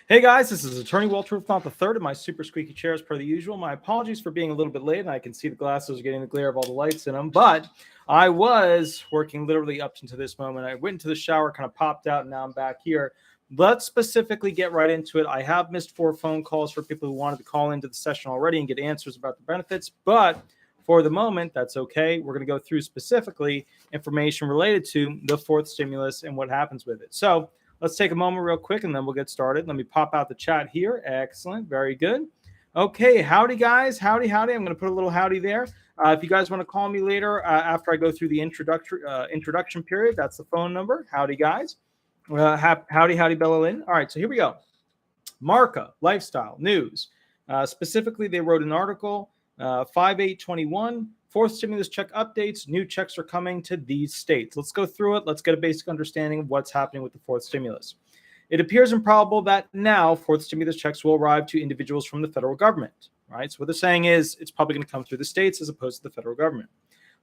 Hey guys, this is Attorney Walter Refund the third in my super squeaky chair as per the usual. My apologies for being a little bit late, and I can see the glasses are getting the glare of all the lights in them, but I was working literally up into this moment. I went into the shower, kind of popped out, and now I'm back here. Let's specifically get right into it. I have missed 4 phone calls for people who wanted to call into the session already and get answers about the benefits, but for the moment, that's okay. We're going to go through specifically information related to the fourth stimulus and what happens with it. So let's take a moment real quick and then we'll get started. Let me pop out the chat here. Excellent. Very good. Okay. Howdy, guys. Howdy, howdy. I'm going to put a little howdy there. If you guys want to call me later after I go through the introduction period, that's the phone number. Howdy, guys. Howdy, Bella Lynn. All right. So here we go. Marca, Lifestyle, News. Specifically, they wrote an article, 5/8/21. Fourth stimulus check updates. New checks are coming to these states. Let's go through it. Let's get a basic understanding of what's happening with the fourth stimulus. It appears improbable that now fourth stimulus checks will arrive to individuals from the federal government, right? So what they're saying is it's probably going to come through the states as opposed to the federal government.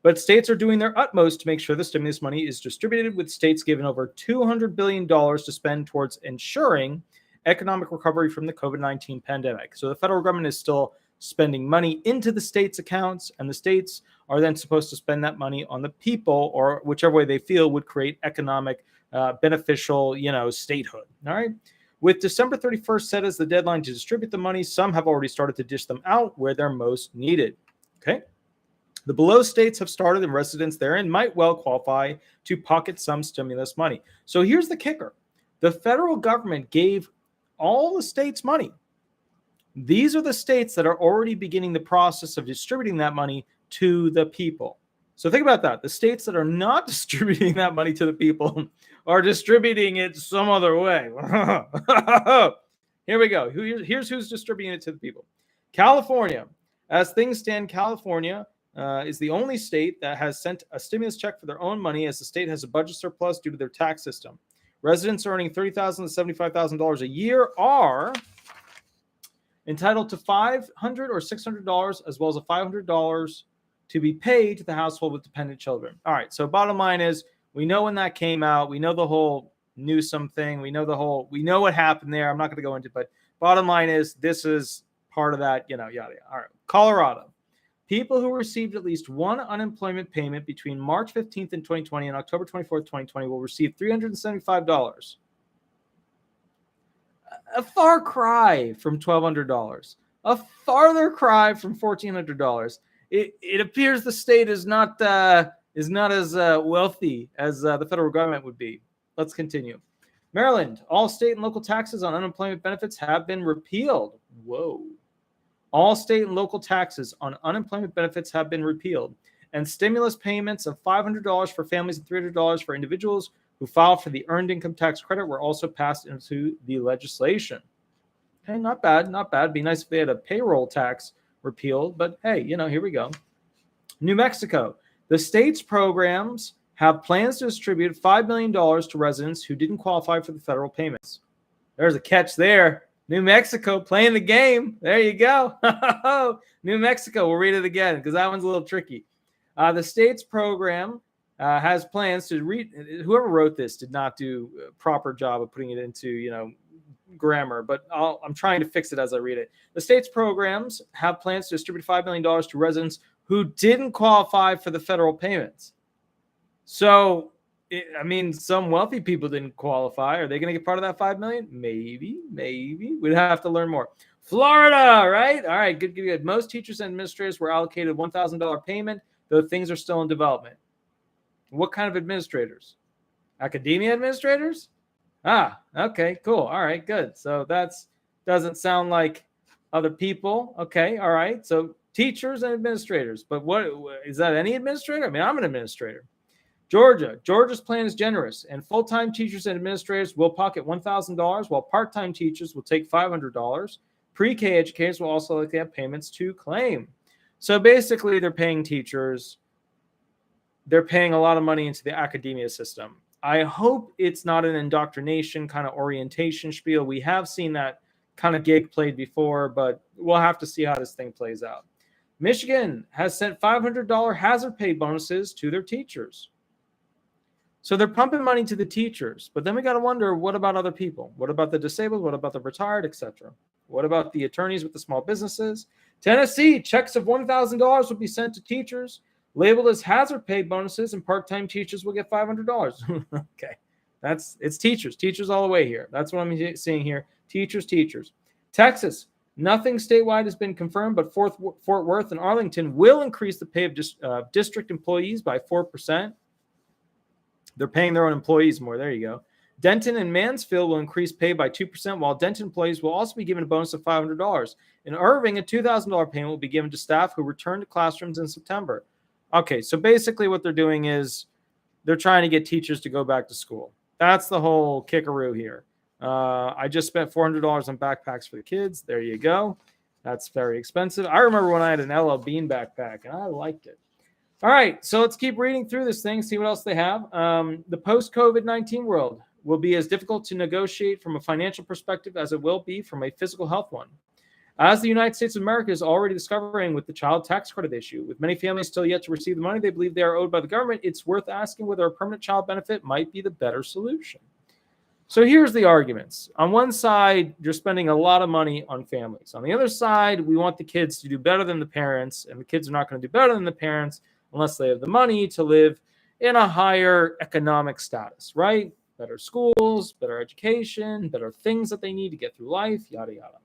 But states are doing their utmost to make sure the stimulus money is distributed, with states given over $200 billion to spend towards ensuring economic recovery from the COVID-19 pandemic. So the federal government is still spending money into the states' accounts, and the states are then supposed to spend that money on the people, or whichever way they feel would create economic beneficial, statehood. All right. With December 31st set as the deadline to distribute the money, some have already started to dish them out where they're most needed. Okay. The below states have started, and residents therein might well qualify to pocket some stimulus money. So here's the kicker. The federal government gave all the states money. These are the states that are already beginning the process of distributing that money to the people. So think about that. The states that are not distributing that money to the people are distributing it some other way. Here we go. Here's who's distributing it to the people. California. As things stand, California is the only state that has sent a stimulus check for their own money, as the state has a budget surplus due to their tax system. Residents earning $30,000 to $75,000 a year are entitled to $500 or $600, as well as a $500 to be paid to the household with dependent children. All right. So bottom line is, we know when that came out. We know the whole Newsom thing. We know what happened there. I'm not going to go into it, but bottom line is, this is part of that, yada, yada. All right. Colorado. People who received at least one unemployment payment between March 15th in 2020 and October 24th, 2020 will receive $375. A far cry from $1,200. A farther cry from $1,400. It appears the state is not as wealthy as the federal government would be. Let's continue. Maryland. All state and local taxes on unemployment benefits have been repealed. Whoa. All state and local taxes on unemployment benefits have been repealed, and stimulus payments of $500 for families and $300 for individuals who filed for the earned income tax credit were also passed into the legislation. Okay, not bad, not bad. It'd be nice if they had a payroll tax repealed, but hey, here we go. New Mexico. The state's programs have plans to distribute $5 million to residents who didn't qualify for the federal payments. There's a catch there. New Mexico playing the game. There you go. New Mexico. We'll read it again because that one's a little tricky. The state's program has plans to whoever wrote this did not do a proper job of putting it into, grammar, but I'm trying to fix it as I read it. The state's programs have plans to distribute $5 million to residents who didn't qualify for the federal payments. So, some wealthy people didn't qualify. Are they going to get part of that $5 million? Maybe. We'd have to learn more. Florida, right? All right, good. Most teachers and administrators were allocated $1,000 payment, though things are still in development. What kind of administrators? Academia administrators? Ah, okay, cool. All right, good. So doesn't sound like other people. Okay, all right. So teachers and administrators. But what is that? Any administrator? I'm an administrator. Georgia's plan is generous, and full-time teachers and administrators will pocket $1,000, while part-time teachers will take $500. Pre-K educators will also likely have payments to claim. So basically, they're paying teachers. They're paying a lot of money into the academia system. I hope it's not an indoctrination kind of orientation spiel. We have seen that kind of gig played before, but we'll have to see how this thing plays out. Michigan has sent $500 hazard pay bonuses to their teachers. So they're pumping money to the teachers, but then we got to wonder, what about other people? What about the disabled? What about the retired, etc.? What about the attorneys with the small businesses? Tennessee, checks of $1,000 will be sent to teachers labeled as hazard pay bonuses, and part-time teachers will get $500. Okay, it's teachers all the way here. That's what I'm seeing here. Teachers. Texas, nothing statewide has been confirmed, but Fort Worth and Arlington will increase the pay of district employees by 4%. They're paying their own employees more. There you go. Denton and Mansfield will increase pay by 2%, while Denton employees will also be given a bonus of $500. In Irving, a $2,000 payment will be given to staff who return to classrooms in September. Okay, so basically what they're doing is they're trying to get teachers to go back to school. That's the whole kickaroo here. I just spent $400 on backpacks for the kids. There you go. That's very expensive. I remember when I had an LL Bean backpack, and I liked it. All right, so let's keep reading through this thing, see what else they have. The post-COVID-19 world will be as difficult to negotiate from a financial perspective as it will be from a physical health one. As the United States of America is already discovering with the child tax credit issue, with many families still yet to receive the money they believe they are owed by the government, it's worth asking whether a permanent child benefit might be the better solution. So here's the arguments. On one side, you're spending a lot of money on families. On the other side, we want the kids to do better than the parents, and the kids are not going to do better than the parents unless they have the money to live in a higher economic status, right? Better schools, better education, better things that they need to get through life, yada, yada.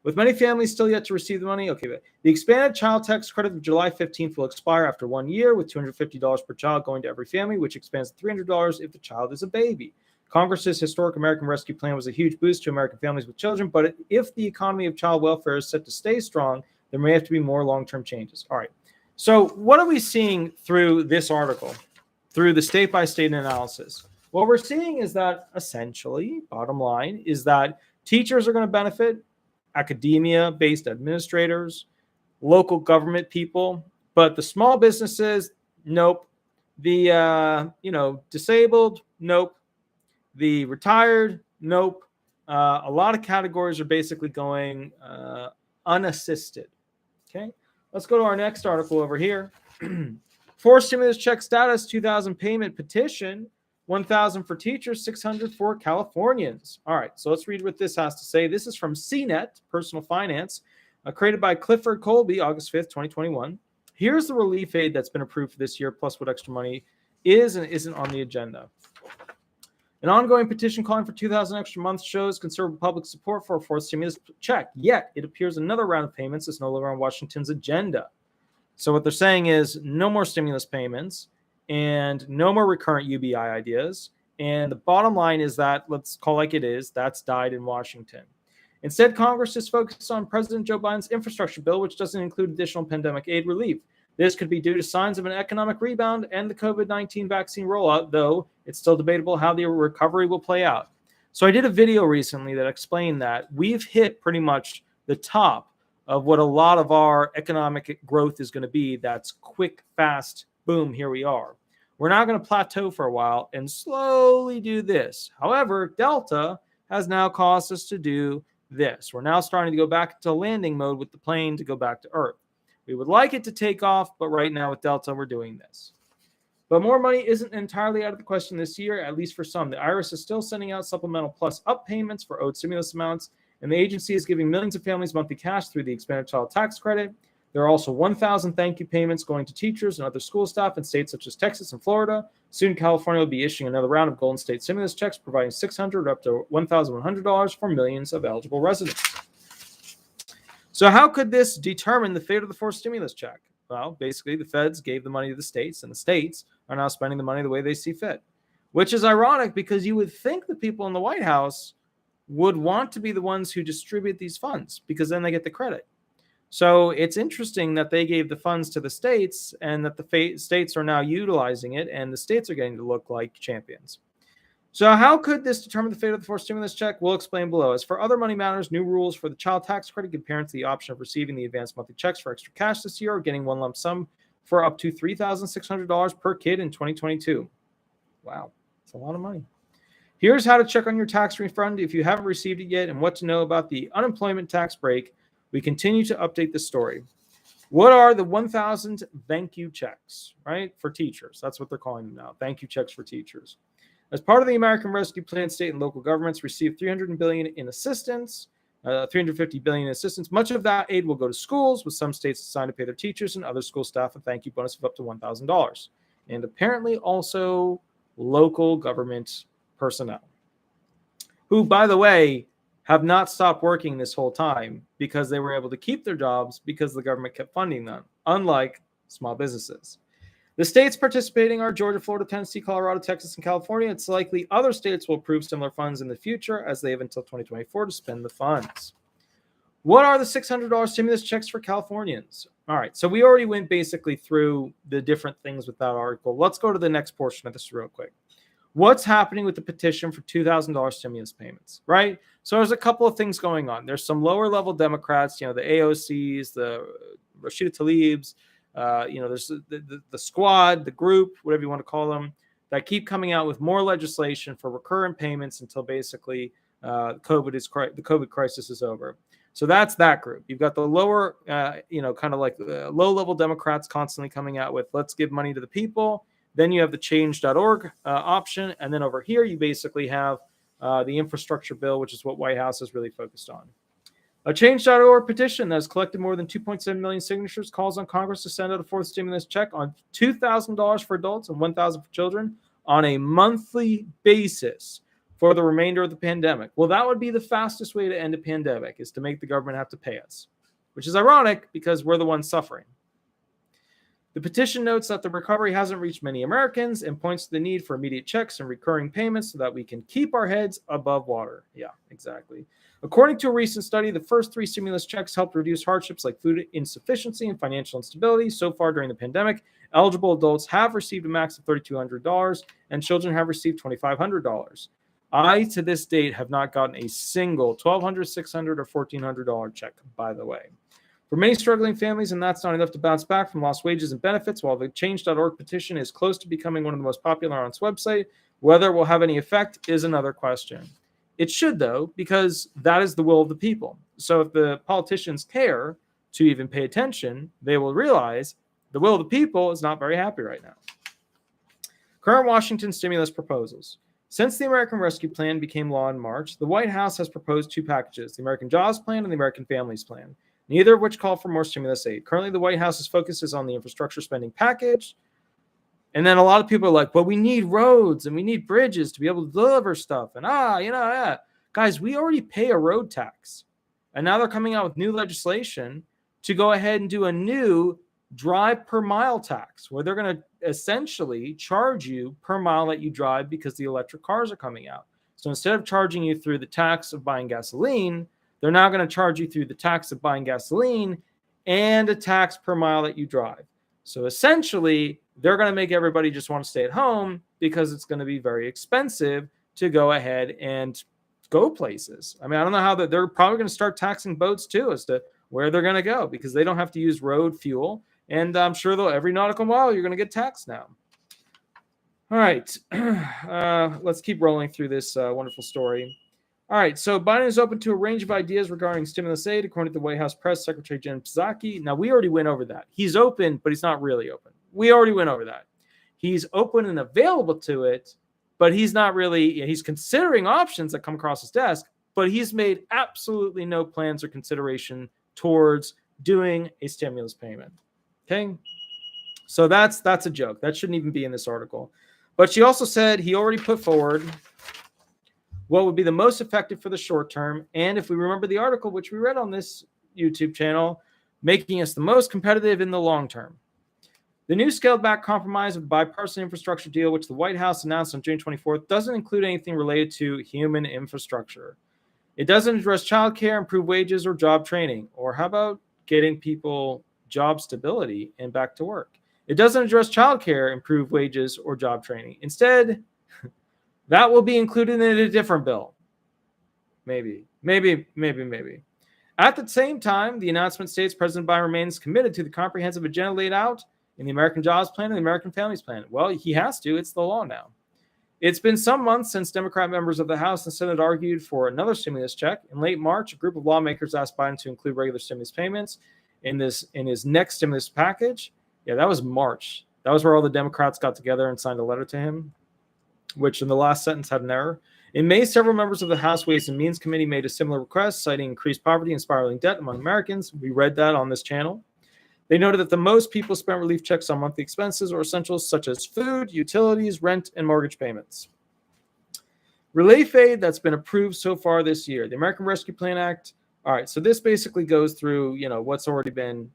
With many families still yet to receive the money, okay, the expanded child tax credit of July 15th will expire after 1 year, with $250 per child going to every family, which expands to $300 if the child is a baby. Congress's historic American Rescue Plan was a huge boost to American families with children, but if the economy of child welfare is set to stay strong, there may have to be more long-term changes. All right. So what are we seeing through this article, through the state-by-state analysis? What we're seeing is that essentially, bottom line, is that teachers are going to benefit, academia-based administrators, local government people, but the small businesses, nope. The disabled, nope. The retired, nope. A lot of categories are basically going unassisted. Okay, let's go to our next article over here. Forced stimulus check status, 2,000 payment petition, 1,000 for teachers, 600 for Californians. All right, so let's read what this has to say. This is from CNET, Personal Finance, created by Clifford Colby, August 5th, 2021. Here's the relief aid that's been approved for this year, plus what extra money is and isn't on the agenda. An ongoing petition calling for 2,000 extra months shows conservative public support for a fourth stimulus check. Yet, it appears another round of payments is no longer on Washington's agenda. So what they're saying is no more stimulus payments and no more recurrent UBI ideas. And the bottom line is that, let's call like it is, that's died in Washington. Instead, Congress is focused on President Joe Biden's infrastructure bill, which doesn't include additional pandemic aid relief. This could be due to signs of an economic rebound and the COVID-19 vaccine rollout, though it's still debatable how the recovery will play out. So I did a video recently that explained that we've hit pretty much the top of what a lot of our economic growth is going to be. That's quick, fast, boom, here we are. We're not going to plateau for a while and slowly do this. However, Delta has now caused us to do this. We're now starting to go back into landing mode with the plane to go back to Earth. We would like it to take off, but right now with Delta, we're doing this. But more money isn't entirely out of the question this year, at least for some. The IRS is still sending out supplemental plus up payments for owed stimulus amounts, and the agency is giving millions of families monthly cash through the expanded child tax credit. There are also 1,000 thank you payments going to teachers and other school staff in states such as Texas and Florida. Soon, California will be issuing another round of Golden State stimulus checks, providing $600 up to $1,100 for millions of eligible residents. So how could this determine the fate of the forced stimulus check? Well, basically, the feds gave the money to the states, and the states are now spending the money the way they see fit, which is ironic because you would think the people in the White House would want to be the ones who distribute these funds because then they get the credit. So it's interesting that they gave the funds to the states and that the states are now utilizing it, and the states are getting to look like champions. So how could this determine the fate of the forced stimulus check? We'll explain below. As for other money matters, new rules for the child tax credit give parents the option of receiving the advanced monthly checks for extra cash this year or getting one lump sum for up to $3,600 per kid in 2022. Wow, that's a lot of money. Here's how to check on your tax refund if you haven't received it yet and what to know about the unemployment tax break. We continue to update the story. What are the 1,000 thank you checks, right? For teachers. That's what they're calling them now. Thank you checks for teachers. As part of the American Rescue Plan, state and local governments received $300 billion in assistance, $350 billion in assistance. Much of that aid will go to schools, with some states assigned to pay their teachers and other school staff a thank you bonus of up to $1,000. And apparently also local government personnel, who, by the way, have not stopped working this whole time because they were able to keep their jobs because the government kept funding them, unlike small businesses. The states participating are Georgia, Florida, Tennessee, Colorado, Texas, and California. It's likely other states will approve similar funds in the future, as they have until 2024 to spend the funds. What are the $600 stimulus checks for Californians? All right, so we already went basically through the different things with that article. Let's go to the next portion of this real quick. What's happening with the petition for $2,000 stimulus payments, right? So there's a couple of things going on. There's some lower level Democrats, the AOCs, the Rashida Tlaibs, there's the squad, the group, whatever you want to call them, that keep coming out with more legislation for recurrent payments until basically the COVID crisis is over. So that's that group. You've got the lower, kind of like the low level Democrats constantly coming out with, let's give money to the people. Then you have the change.org option. And then over here, you basically have the infrastructure bill, which is what White House is really focused on. A change.org petition that has collected more than 2.7 million signatures calls on Congress to send out a fourth stimulus check on $2,000 for adults and $1,000 for children on a monthly basis for the remainder of the pandemic. Well, that would be the fastest way to end a pandemic, is to make the government have to pay us, which is ironic because we're the ones suffering. The petition notes that the recovery hasn't reached many Americans and points to the need for immediate checks and recurring payments so that we can keep our heads above water. Yeah, exactly. According to a recent study, the first 3 stimulus checks helped reduce hardships like food insufficiency and financial instability. So far during the pandemic, eligible adults have received a max of $3,200 and children have received $2,500. I, to this date, have not gotten a single $1,200, $600, or $1,400 check, by the way. For many struggling families, and that's not enough to bounce back from lost wages and benefits, while the change.org petition is close to becoming one of the most popular on its website, whether it will have any effect is another question. It should, though, because that is the will of the people. So if the politicians care to even pay attention, they will realize the will of the people is not very happy right now. Current Washington stimulus proposals. Since the American Rescue Plan became law in March, the White House has proposed 2 packages, the American Jobs Plan and the American Families Plan, neither of which call for more stimulus aid. Currently, the White House's focus is on the infrastructure spending package. And then a lot of people are like, well, we need roads and we need bridges to be able to deliver stuff. And guys, we already pay a road tax. And now they're coming out with new legislation to go ahead and do a new drive per mile tax, where they're going to essentially charge you per mile that you drive because the electric cars are coming out. So instead of charging you through the tax of buying gasoline, they're now going to charge you through the tax of buying gasoline and a tax per mile that you drive. So essentially, they're going to make everybody just want to stay at home because it's going to be very expensive to go ahead and go places. I mean, I don't know how they're probably going to start taxing boats too as to where they're going to go, because they don't have to use road fuel. And I'm sure every nautical mile you're going to get taxed now. All right, let's keep rolling through this wonderful story. All right, so Biden is open to a range of ideas regarding stimulus aid, according to the White House Press Secretary Jen Psaki. Now, we already went over that. He's open, but he's not really open. We already went over that. He's open and available to it, but he's not really, he's considering options that come across his desk, but he's made absolutely no plans or consideration towards doing a stimulus payment. Okay? So that's a joke. That shouldn't even be in this article. But she also said he already put forward what would be the most effective for the short term, and if we remember the article, which we read on this YouTube channel, making us the most competitive in the long term. The new scaled-back compromise of the bipartisan infrastructure deal, which the White House announced on June 24th, doesn't include anything related to human infrastructure. It doesn't address childcare, improve wages, or job training. Or how about getting people job stability and back to work? It doesn't address childcare, improve wages, or job training. Instead, that will be included in a different bill. Maybe. At the same time, the announcement states President Biden remains committed to the comprehensive agenda laid out in the American Jobs Plan and the American Families Plan. Well, he has to. It's the law now. It's been some months since Democrat members of the House and Senate argued for another stimulus check. In late March, a group of lawmakers asked Biden to include regular stimulus payments in his next stimulus package. Yeah, that was March. That was where all the Democrats got together and signed a letter to him, which in the last sentence had an error. In May, several members of the House Ways and Means Committee made a similar request, citing increased poverty and spiraling debt among Americans. We read that on this channel. They noted that the most people spent relief checks on monthly expenses or essentials such as food, utilities, rent, and mortgage payments. Relief aid that's been approved so far this year. The American Rescue Plan Act. All right, so this basically goes through, what's already been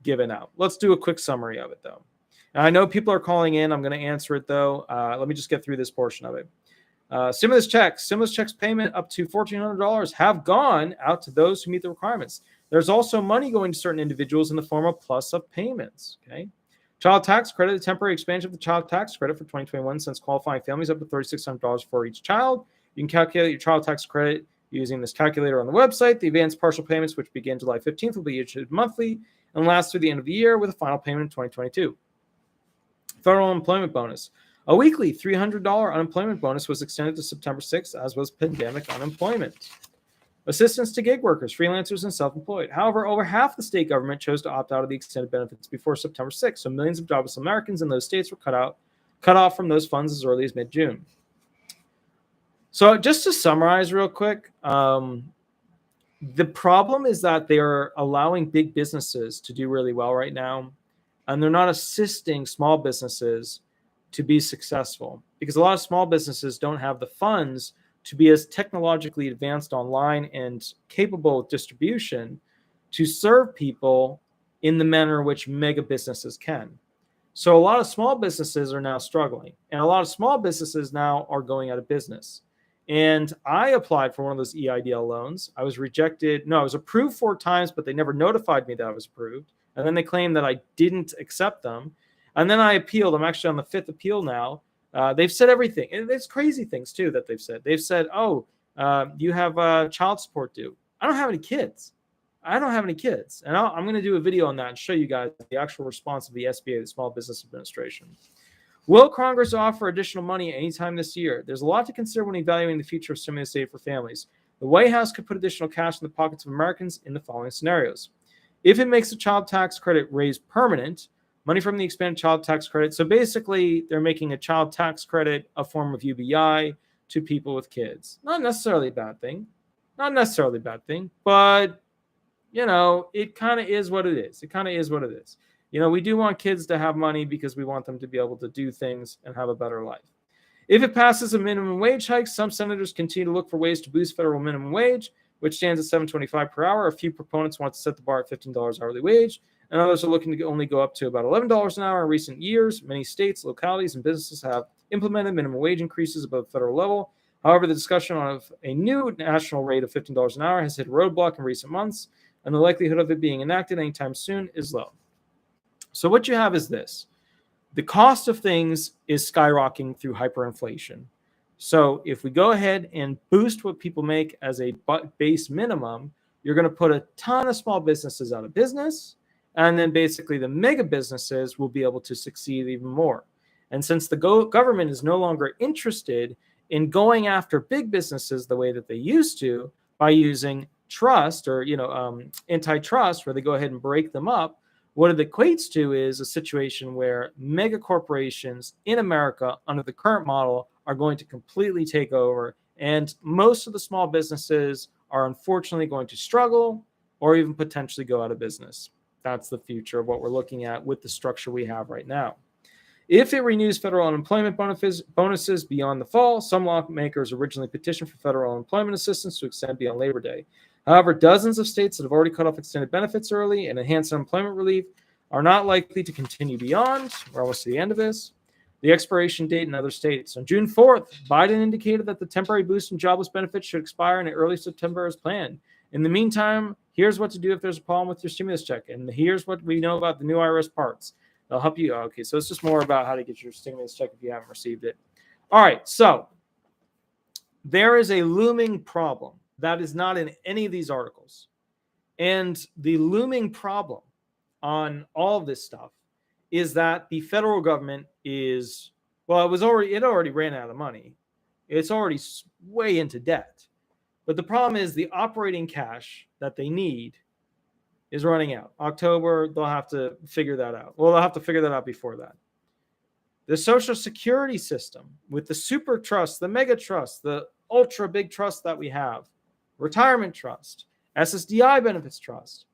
given out. Let's do a quick summary of it, though. Now, I know people are calling in. I'm going to answer it, though. Let me just get through this portion of it. Stimulus checks payment up to $1,400 have gone out to those who meet the requirements. There's also money going to certain individuals in the form of plus-up payments. Okay. Child tax credit, a temporary expansion of the child tax credit for 2021 sends qualifying families up to $3,600 for each child. You can calculate your child tax credit using this calculator on the website. The advanced partial payments, which begin July 15th, will be issued monthly and last through the end of the year with a final payment in 2022. Federal unemployment bonus. A weekly $300 unemployment bonus was extended to September 6th, as was pandemic unemployment. Assistance to gig workers, freelancers, and self-employed. However, over half the state government chose to opt out of the extended benefits before September 6th, so millions of jobless Americans in those states were cut off from those funds as early as mid-June. So just to summarize real quick, the problem is that they are allowing big businesses to do really well right now, and they're not assisting small businesses to be successful because a lot of small businesses don't have the funds to be as technologically advanced online and capable of distribution to serve people in the manner in which mega businesses can. So a lot of small businesses are now struggling, and a lot of small businesses now are going out of business. And I applied for one of those EIDL loans. I was rejected. No, I was approved 4 times, but they never notified me that I was approved. And then they claimed that I didn't accept them. And then I appealed. I'm actually on the 5th appeal now. They've said everything. And there's crazy things, too, that they've said. They've said, you have child support due. I don't have any kids. And I'm going to do a video on that and show you guys the actual response of the SBA, the Small Business Administration. Will Congress offer additional money anytime this year? There's a lot to consider when evaluating the future of stimulus aid for families. The White House could put additional cash in the pockets of Americans in the following scenarios. If it makes the child tax credit raise permanent, money from the expanded child tax credit. So basically, they're making a child tax credit a form of UBI to people with kids. Not necessarily a bad thing. But, it kind of is what it is. We do want kids to have money because we want them to be able to do things and have a better life. If it passes a minimum wage hike, some senators continue to look for ways to boost federal minimum wage, which stands at $7.25 per hour. A few proponents want to set the bar at $15 hourly wage, and others are looking to only go up to about $11 an hour in recent years. Many states, localities, and businesses have implemented minimum wage increases above the federal level. However, the discussion of a new national rate of $15 an hour has hit a roadblock in recent months, and the likelihood of it being enacted anytime soon is low. So what you have is this. The cost of things is skyrocketing through hyperinflation. So if we go ahead and boost what people make as a base minimum, you're going to put a ton of small businesses out of business. And then basically the mega businesses will be able to succeed even more. And since the government is no longer interested in going after big businesses the way that they used to by using trust or, antitrust, where they go ahead and break them up, what it equates to is a situation where mega corporations in America under the current model are going to completely take over. And most of the small businesses are unfortunately going to struggle or even potentially go out of business. That's the future of what we're looking at with the structure we have right now. If it renews federal unemployment bonuses beyond the fall, some lawmakers originally petitioned for federal unemployment assistance to extend beyond Labor Day. However, dozens of states that have already cut off extended benefits early and enhanced unemployment relief are not likely to continue beyond. We're almost to the end of this. The expiration date in other states. On June 4th, Biden indicated that the temporary boost in jobless benefits should expire in early September as planned. In the meantime, here's what to do if there's a problem with your stimulus check. And here's what we know about the new IRS parts. They'll help you. Okay, so it's just more about how to get your stimulus check if you haven't received it. All right, so there is a looming problem that is not in any of these articles. And the looming problem on all of this stuff is that the federal government is, well, it already ran out of money. It's already way into debt. But the problem is the operating cash that they need is running out. October, they'll have to figure that out. Well, they'll have to figure that out before that. The Social Security system with the super trust, the mega trust, the ultra big trust that we have, retirement trust, SSDI benefits trust.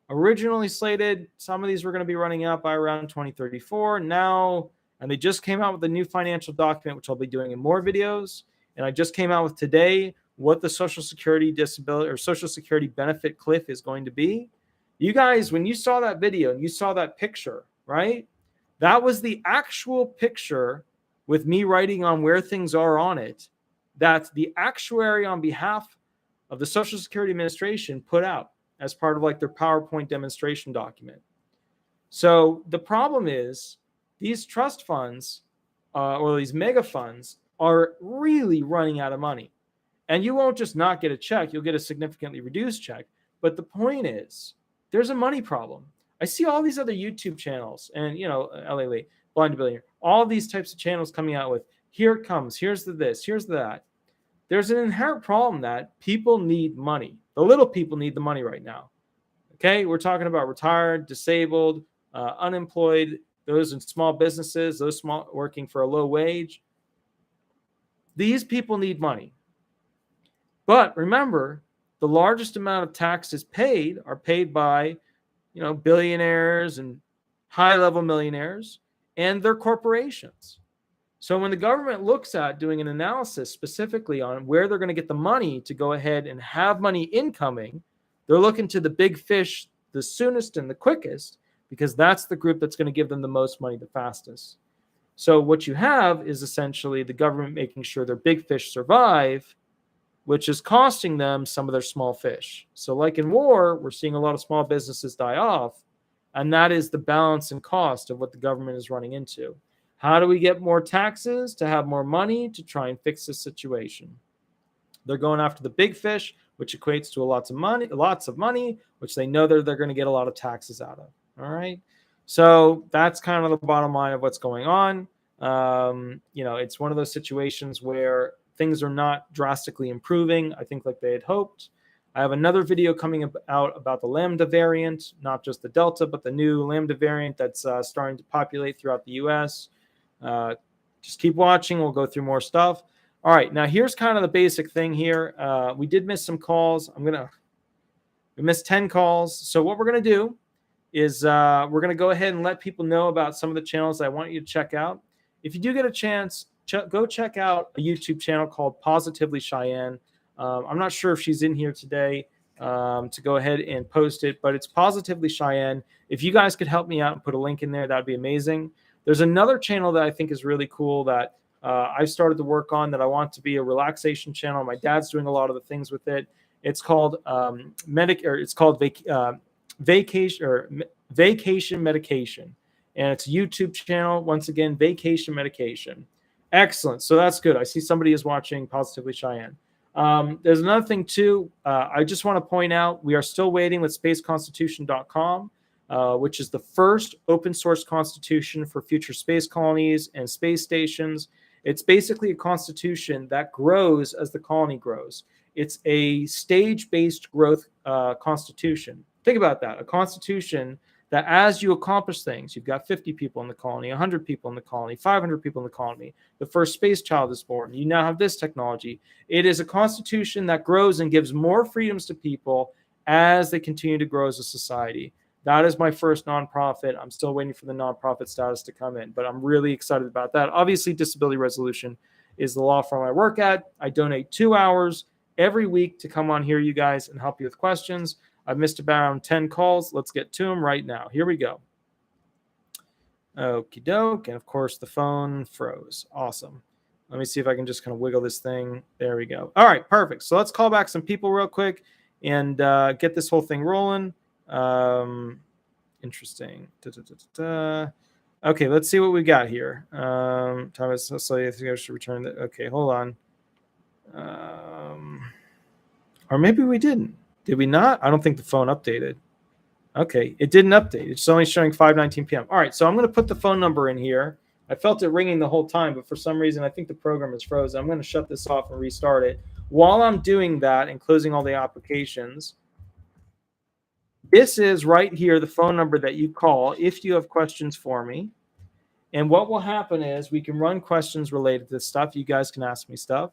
Originally slated, some of these were going to be running out by around 2034. Now, and they just came out with a new financial document, which I'll be doing in more videos. And I just came out with today what the Social Security disability or Social Security benefit cliff is going to be. You guys, when you saw that video and you saw that picture, right? That was the actual picture with me writing on where things are on it that the actuary on behalf of the Social Security Administration put out as part of like their PowerPoint demonstration document. So the problem is these trust funds or these mega funds are really running out of money. And you won't just not get a check, you'll get a significantly reduced check. But the point is, there's a money problem. I see all these other YouTube channels and, you know, LA Lee, Blind to Billionaire, all these types of channels coming out with, here it comes, here's the this, here's the that. There's an inherent problem that people need money. The little people need the money right now. Okay, we're talking about retired, disabled, unemployed, those in small businesses, those small working for a low wage. These people need money. But remember, the largest amount of taxes paid are paid by, you know, billionaires and high-level millionaires and their corporations. So when the government looks at doing an analysis specifically on where they're going to get the money to go ahead and have money incoming, they're looking to the big fish the soonest and the quickest, because that's the group that's going to give them the most money the fastest. So what you have is essentially the government making sure their big fish survive, which is costing them some of their small fish. So like in war, we're seeing a lot of small businesses die off, and that is the balance and cost of what the government is running into. How do we get more taxes to have more money to try and fix this situation? They're going after the big fish, which equates to lots of money, which they know they're going to get a lot of taxes out of. All right. So that's kind of the bottom line of what's going on. You know, it's one of those situations where things are not drastically improving, I think, like they had hoped. I have another video coming out about the Lambda variant, not just the Delta, but the new Lambda variant that's starting to populate throughout the US. Just keep watching. We'll go through more stuff. All right. Now, here's kind of the basic thing here. We did miss some calls. We missed 10 calls. So what we're going to do is we're going to go ahead and let people know about some of the channels I want you to check out. If you do get a chance, go check out a YouTube channel called Positively Cheyenne. I'm not sure if she's in here today to go ahead and post it, but it's Positively Cheyenne. If you guys could help me out and put a link in there, that'd be amazing. There's another channel that I think is really cool that I've started to work on that I want to be a relaxation channel. My dad's doing a lot of the things with it. It's called Vacation Medication, and it's a YouTube channel. Once again, Vacation Medication. Excellent. So that's good. I see somebody is watching Positively Cheyenne. There's another thing too. I just want to point out we are still waiting with spaceconstitution.com, which is the first open source constitution for future space colonies and space stations. It's basically a constitution that grows as the colony grows. It's a stage-based growth constitution. Think about that. A constitution that as you accomplish things, you've got 50 people in the colony, 100 people in the colony, 500 people in the colony, the first space child is born, you now have this technology. It is a constitution that grows and gives more freedoms to people as they continue to grow as a society. That is my first nonprofit. I'm still waiting for the nonprofit status to come in, but I'm really excited about that. Obviously, disability resolution is the law firm I work at. I donate 2 hours every week to come on here, you guys, and help you with questions. I've missed around 10 calls. Let's get to them right now. Here we go. Okie doke. And of course, the phone froze. Awesome. Let me see if I can just kind of wiggle this thing. There we go. All right, perfect. So let's call back some people real quick and get this whole thing rolling. Interesting. Okay, let's see what we got here. Thomas, so I think I should return that. Okay, hold on. Or maybe we didn't. Did we not? I don't think the phone updated. Okay, it didn't update. It's only showing 5:19 p.m. All right, so I'm going to put the phone number in here. I felt it ringing the whole time, but for some reason, I think the program is frozen. I'm going to shut this off and restart it. While I'm doing that and closing all the applications, This is right here, the phone number that you call if you have questions for me. And what will happen is we can run questions related to this stuff. You guys can ask me stuff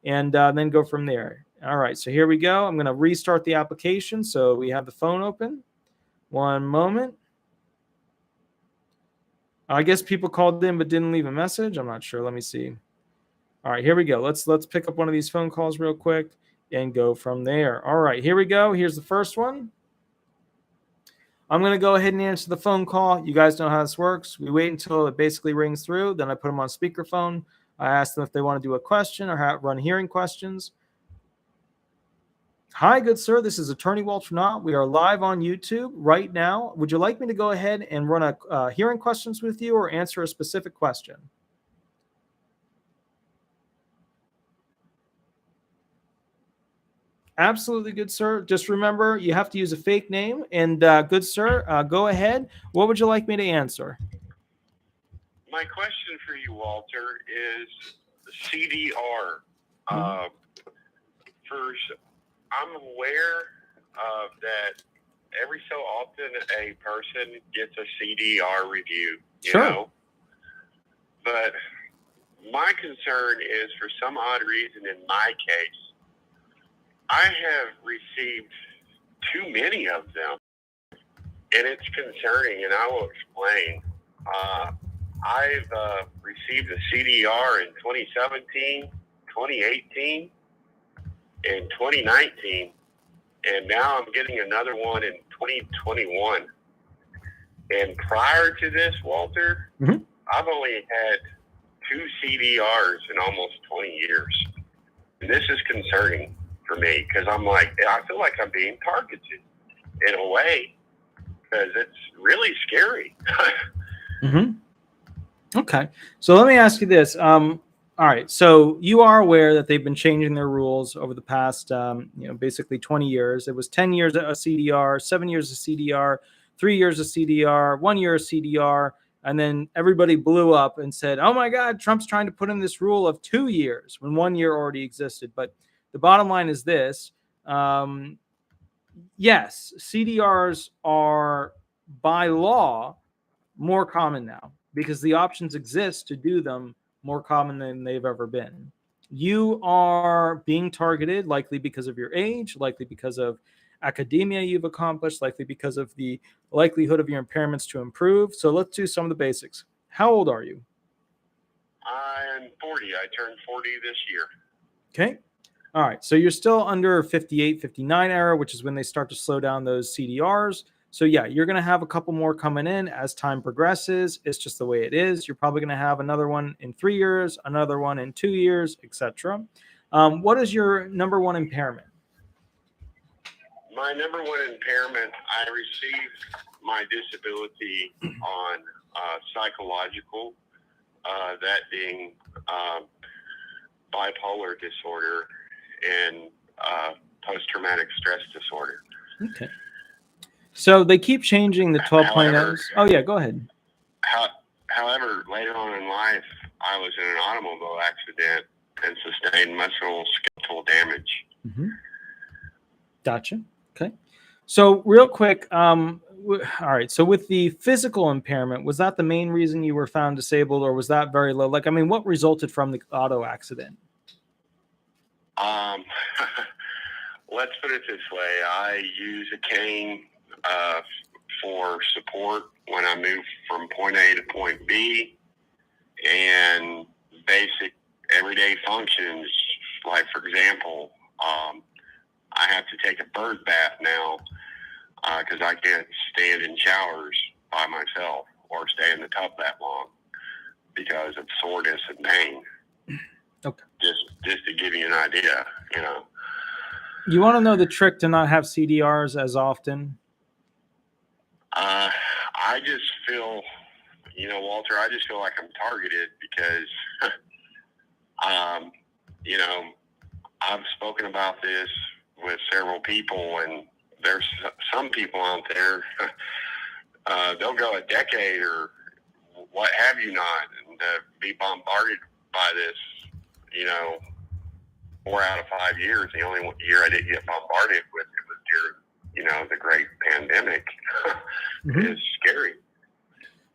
and then go from there. All right, so here we go. I'm going to restart the application. So we have the phone open. One moment. I guess people called in but didn't leave a message. I'm not sure. Let me see. All right, here we go. Let's pick up one of these phone calls real quick and go from there. All right, here we go. Here's the first one. I'm going to go ahead and answer the phone call. You guys know how this works. We wait until it basically rings through. Then I put them on speakerphone. I ask them if they want to do a question or run hearing questions. Hi, good sir. This is Attorney Walter Knott. We are live on YouTube right now. Would you like me to go ahead and run a hearing questions with you or answer a specific question? Absolutely, good sir. Just remember, you have to use a fake name. And good sir, go ahead. What would you like me to answer? My question for you, Walter, is CDR. First, I'm aware of that every so often a person gets a CDR review, you know? But my concern is, for some odd reason in my case, I have received too many of them, and it's concerning, and I will explain. I've received a CDR in 2017, 2018, and 2019, and now I'm getting another one in 2021. And prior to this, Walter, I've only had 2 CDRs in almost 20 years. And this is concerning for me, because I'm like, I feel like I'm being targeted in a way, because it's really scary. Okay, so let me ask you this. All right, so you are aware that they've been changing their rules over the past, basically 20 years. It was 10 years a CDR, 7 years a CDR, 3 years a CDR, 1 year a CDR, and then everybody blew up and said, oh my God, Trump's trying to put in this rule of 2 years when 1 year already existed. But the bottom line is this. Yes, CDRs are by law more common now because the options exist to do them more common than they've ever been. You are being targeted, likely because of your age, likely because of academia you've accomplished, likely because of the likelihood of your impairments to improve. So let's do some of the basics. How old are you? I'm 40. I turned 40 this year. Okay. All right. So you're still under 58, 59 era, which is when they start to slow down those CDRs. So yeah, you're going to have a couple more coming in as time progresses. It's just the way it is. You're probably going to have another one in 3 years, another one in 2 years, etc. What is your number one impairment? My number one impairment, I received my disability on psychological, that being bipolar disorder and post-traumatic stress disorder. Okay. So they keep changing the 12.0s. Oh, yeah, go ahead. However, later on in life, I was in an automobile accident and sustained musculoskeletal damage. Gotcha. Okay. So real quick, all right. So with the physical impairment, was that the main reason you were found disabled, or was that very low? Like, I mean, what resulted from the auto accident? Let's put it this way. I use a cane for support when I move from point A to point B, and basic everyday functions, like, for example, I have to take a bird bath now because I can't stand in showers by myself or stay in the tub that long because of soreness and pain. Okay. Just to give you an idea, you know. You want to know the trick to not have CDRs as often? I just feel, Walter, I just feel like I'm targeted because, I've spoken about this with several people, and there's some people out there, they'll go a decade or what have you not, and be bombarded by this, 4 out of 5 years. The only year I didn't get bombarded with it was during, the great pandemic. is scary.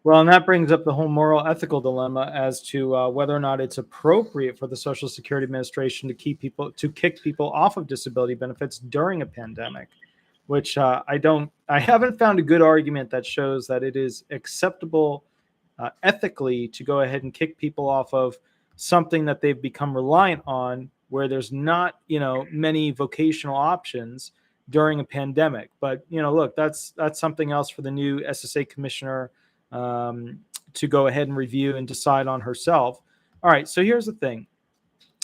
Well, and that brings up the whole moral ethical dilemma as to whether or not it's appropriate for the Social Security Administration to kick people off of disability benefits during a pandemic, which I haven't found a good argument that shows that it is acceptable ethically to go ahead and kick people off of something that they've become reliant on, where there's not, many vocational options during a pandemic. But, look, that's something else for the new SSA commissioner to go ahead and review and decide on herself. All right, so here's the thing.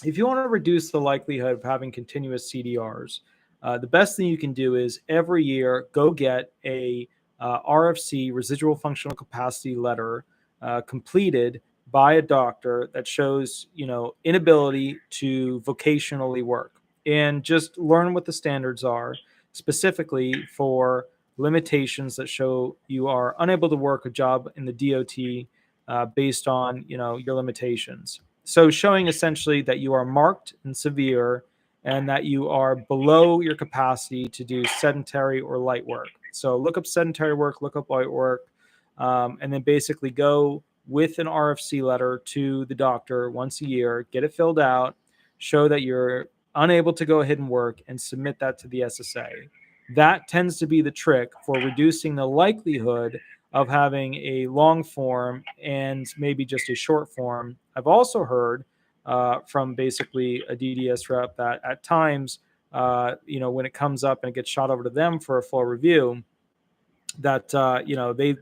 If you want to reduce the likelihood of having continuous CDRs, the best thing you can do is every year go get a RFC, residual functional capacity letter, completed by a doctor that shows, inability to vocationally work, and just learn what the standards are specifically for limitations that show you are unable to work a job in the DOT based on, your limitations. So showing essentially that you are marked and severe and that you are below your capacity to do sedentary or light work. So look up sedentary work, look up light work, and then basically go with an RFC letter to the doctor once a year, get it filled out, show that you're unable to go ahead and work, and submit that to the SSA. That tends to be the trick for reducing the likelihood of having a long form and maybe just a short form. I've also heard from basically a DDS rep that at times, when it comes up and it gets shot over to them for a full review, that,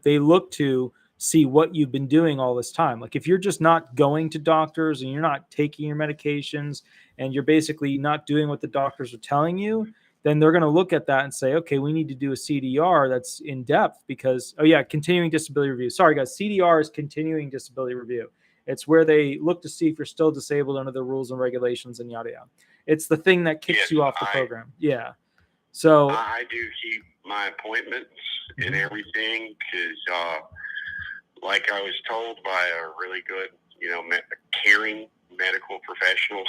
they look to see what you've been doing all this time. Like if you're just not going to doctors and you're not taking your medications and you're basically not doing what the doctors are telling you, then they're going to look at that and say, okay, we need to do a CDR that's in depth because, continuing disability review. Sorry, guys, CDR is continuing disability review. It's where they look to see if you're still disabled under the rules and regulations and yada, yada. It's the thing that kicks you off the program. Yeah. So I do keep my appointments and everything because, like I was told by a really good, caring medical professional,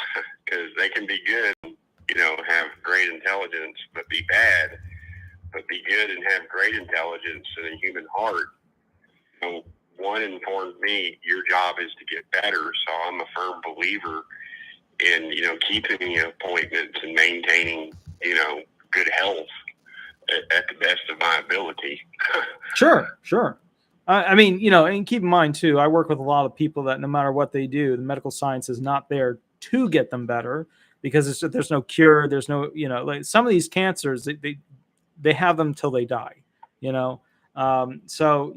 because they can be good, have great intelligence, but be bad, but be good and have great intelligence and a human heart. One informed me, your job is to get better. So I'm a firm believer in, keeping the appointments and maintaining, good health at the best of my ability. Sure. And keep in mind too, I work with a lot of people that no matter what they do, the medical science is not there to get them better because there's no cure. There's no, like some of these cancers, they have them till they die, So,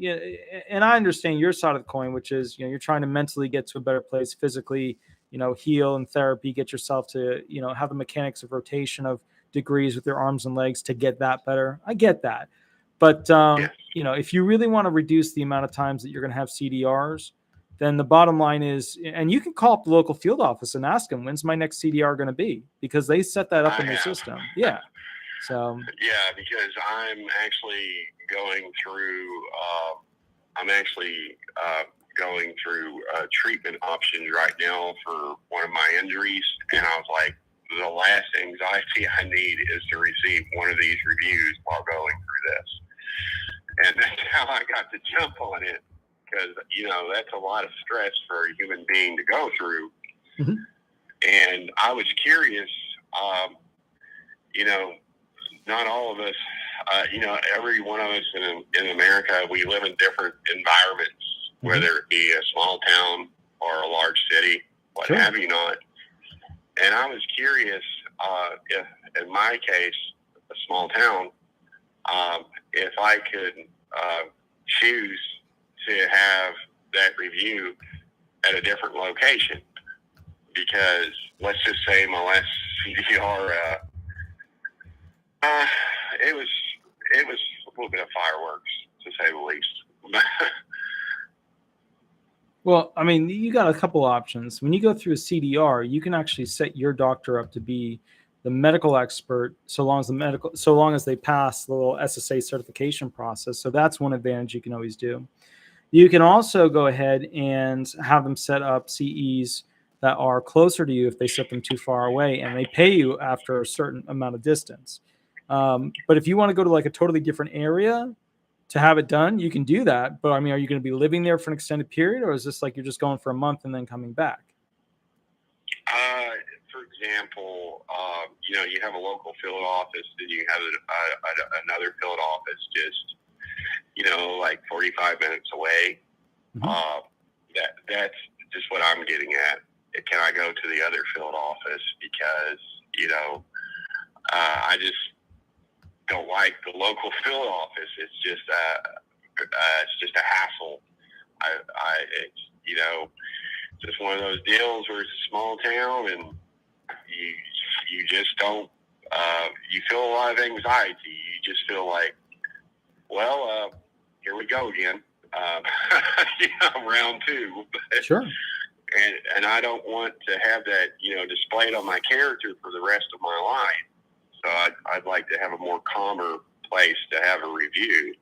and I understand your side of the coin, which is, you're trying to mentally get to a better place, physically, heal and therapy, get yourself to, have the mechanics of rotation of degrees with your arms and legs to get that better. I get that. But, if you really want to reduce the amount of times that you're going to have CDRs, then the bottom line is, and you can call up the local field office and ask them, when's my next CDR going to be? Because they set that up in their system. Yeah. So. Yeah, because I'm actually going through, treatment options right now for one of my injuries. And I was like, the last anxiety I need is to receive one of these reviews while going through this. And that's how I got to jump on it, because, that's a lot of stress for a human being to go through. Mm-hmm. And I was curious, not all of us, every one of us in America, we live in different environments, mm-hmm. whether it be a small town or a large city, what Sure. have you not. And I was curious, if in my case, a small town, if I could choose to have that review at a different location, because let's just say my last CDR, it was a little bit of fireworks, to say the least. Well, you got a couple options. When you go through a CDR, you can actually set your doctor up to be the medical expert, so long as they pass the little SSA certification process. So that's one advantage you can always do. You can also go ahead and have them set up CEs that are closer to you if they set them too far away, and they pay you after a certain amount of distance. But if you want to go to like a totally different area to have it done, you can do that. But I mean, are you going to be living there for an extended period, or is this like you're just going for a month and then coming back? For example, you have a local field office, and you have another field office just, like 45 minutes away. Mm-hmm. That's just what I'm getting at. Can I go to the other field office because, I just don't like the local field office. It's just a hassle. It's just one of those deals where it's a small town, and you just don't. You feel a lot of anxiety. You just feel like, well, here we go again. Round two. Sure. And I don't want to have that, displayed on my character for the rest of my life. So I'd like to have a more calmer place to have a review.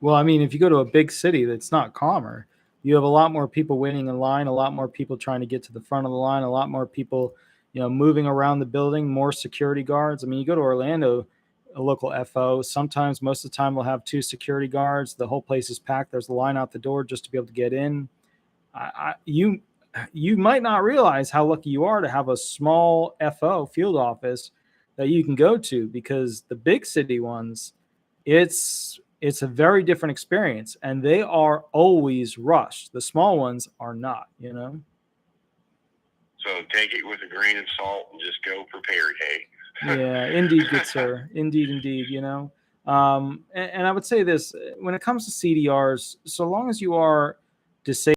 Well, I mean, if you go to a big city that's not calmer, you have a lot more people waiting in line, a lot more people trying to get to the front of the line, a lot more people, moving around the building, more security guards. I mean, you go to Orlando, a local FO, sometimes most of the time we'll have 2 security guards. The whole place is packed. There's a line out the door just to be able to get in. You might not realize how lucky you are to have a small FO field office that you can go to, because the big city ones, it's a very different experience, and they are always rushed. The small ones are not, So take it with a grain of salt and just go prepared, hey? Yeah, indeed, good sir. Indeed, and I would say this, when it comes to CDRs, so long as you are disabled,